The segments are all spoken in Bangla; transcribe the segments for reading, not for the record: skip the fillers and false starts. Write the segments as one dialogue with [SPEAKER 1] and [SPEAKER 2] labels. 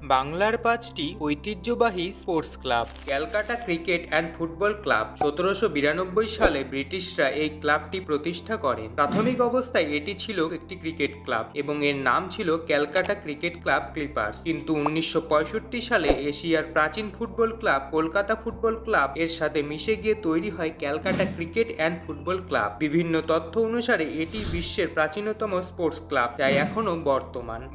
[SPEAKER 1] বাংলার ৫টি ঐতিহ্যবাহী sports club. Calcutta cricket and football club ১৭৯২ সালে ব্রিটিশরা এই ক্লাবটি প্রতিষ্ঠা করেন। প্রাথমিক অবস্থায় এটি ছিল একটি ক্রিকেট ক্লাব এবং এর নাম ছিল ক্যালকাটা ক্রিকেট ক্লাব ক্লিপার্স। কিন্তু ১৯৬৫ সালে এশিয়ার প্রাচীন football club Kolkata football club এর সাথে মিশে গিয়ে তৈরি হয় Calcutta cricket and football club. বিভিন্ন তথ্য অনুসারে এটি বিশ্বের প্রাচীনতম স্পোর্টস ক্লাব, যা এখনও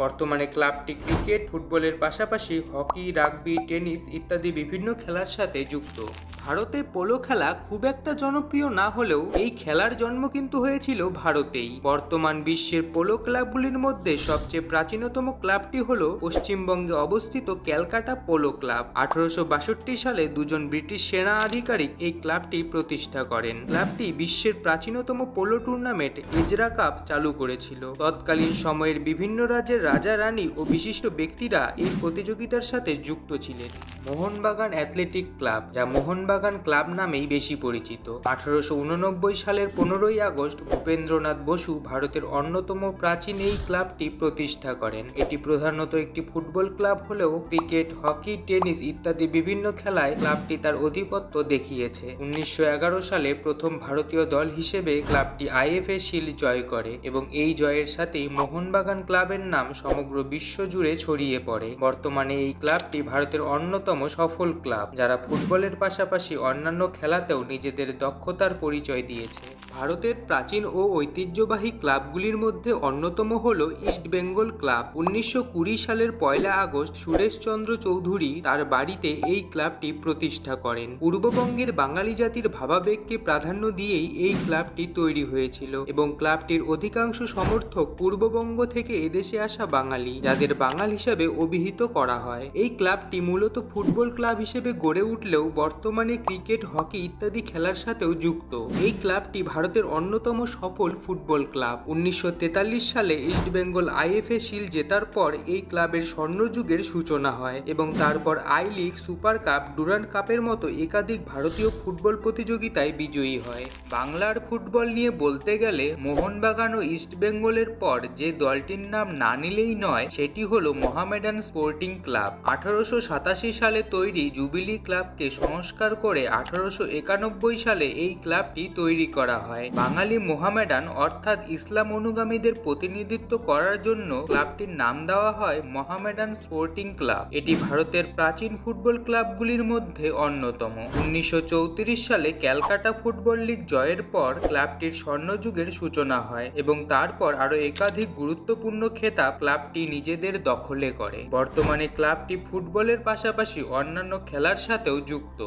[SPEAKER 1] বর্তমানে ক্লাবটি ক্রিকেট, ফুটবলের পাশাপাশি হকি, রাগবি, টেনিস ইত্যাদি বিভিন্ন খেলার সাথে যুক্ত। ভারতে পোলো খেলা খুব একটা জনপ্রিয় না হলেও এই খেলার জন্ম কিন্তু হয়েছিল ভারতেই। বর্তমান বিশ্বের পোলো ক্লাবগুলির মধ্যে সবচেয়ে প্রাচীনতম ক্লাবটি হল পশ্চিমবঙ্গে অবস্থিত ক্যালকাটা পোলো ক্লাব। ১৮৬২ সালে দুজন ব্রিটিশ সেনা আধিকারিক এই ক্লাবটি প্রতিষ্ঠা করেন। ক্লাবটি বিশ্বের প্রাচীনতম পোলো টুর্নামেন্ট এজরা কাপ চালু করেছিল। তৎকালীন সময়ের বিভিন্ন রাজ্যের রাজা, রানী ও বিশিষ্ট ব্যক্তিরা এই প্রতিযোগিতার সাথে যুক্ত ছিলেন। মোহনবাগান অ্যাথলেটিক ক্লাব, যা মোহনবাগান ক্লাব নামেই বেশি পরিচিত, ১৮৮৯ সালের ১৫ই আগস্ট ভূপেন্দ্রনাথ বসু ভারতের অন্যতম প্রাচীন এই ক্লাবটি প্রতিষ্ঠা করেন। এটি প্রধানত একটি ফুটবল ক্লাব হলেও ক্রিকেট, হকি, টেনিস ইত্যাদি বিভিন্ন খেলায় ক্লাবটি তার আধিপত্য দেখিয়েছে। ১৯১১ সালে প্রথম ভারতীয় দল হিসেবে ক্লাবটি আইএফএ শিল্ড জয় করে এবং এই জয়ের সাথেই মোহনবাগান ক্লাবের নাম সমগ্র বিশ্ব জুড়ে ছড়িয়ে পড়ে। বর্তমানে এই ক্লাবটি ভারতের অন্যতম সফল ক্লাব, যারা ফুটবলের পাশাপাশি অন্যান্য খেলাতেও নিজেদের দক্ষতার পরিচয় দিয়েছে। ভারতের প্রাচীন ও ঐতিহ্যবাহী ক্লাবগুলির মধ্যে অন্যতম হল ইস্ট বেঙ্গল ক্লাব। ১৯২০ সালের ১ আগস্ট সুরেশচন্দ্র চৌধুরী তার বাড়িতে এই ক্লাবটি প্রতিষ্ঠা করেন। পূর্ববঙ্গের বাঙালি জাতির ভাবাবেগকে প্রাধান্য দিয়েই এই ক্লাবটি তৈরি হয়েছিল এবং ক্লাবটির অধিকাংশ সমর্থক পূর্ববঙ্গ থেকে এদেশে আসা বাঙালি, যাদের বাঙাল হিসেবে অভিহিত করা হয়। এই ক্লাবটি মূলত ফুটবল ক্লাব হিসেবে গড়ে উঠলেও বর্তমানে ক্রিকেট, হকি ইত্যাদি খেলার সাথেও যুক্ত। এই ক্লাবটি ভারতের অন্যতম সফল ফুটবল ক্লাব। ১৯৪৩ সালে ইস্ট বেঙ্গল আইএফএ শিল্ড জেতার পর এই ক্লাবের স্বর্ণযুগের সূচনা হয় এবং তারপর I league, super cup, Durand কাপের মতো একাধিক ভারতীয় ফুটবল প্রতিযোগিতায় বিজয়ী হয়। বাংলার ফুটবল নিয়ে বলতে গেলে মোহনবাগান ও ইস্ট বেঙ্গলের পর যে দলটির নাম না নিলেই নয় সেটি হলো মোহামেডান স্পোর্টিং ক্লাব। ১৮৮৭ সালে তৈরি জুবিলি ক্লাবকে সংস্কার করে ১৮৯১ সালে এই ক্লাবটি তৈরি করা হয়। বাঙালি মোহামেডান অর্থাৎ ইসলাম অনুগামীদের প্রতিনিধিত্ব করার জন্য ক্লাবটির নাম দেওয়া হয় মোহামেডান স্পোর্টিং ক্লাব। এটি ভারতের প্রাচীন ফুটবল ক্লাবগুলির মধ্যে অন্যতম। ১৯৩৪ সালে ক্যালকাটা ফুটবল লিগ জয়ের পর ক্লাবটির স্বর্ণযুগের সূচনা হয় এবং তারপর আরও একাধিক গুরুত্বপূর্ণ খেতাব ক্লাবটি নিজেদের দখলে করে। বর্তমানে ক্লাবটি ফুটবলের পাশাপাশি অন্যান্য খেলার সাথেও যুক্ত।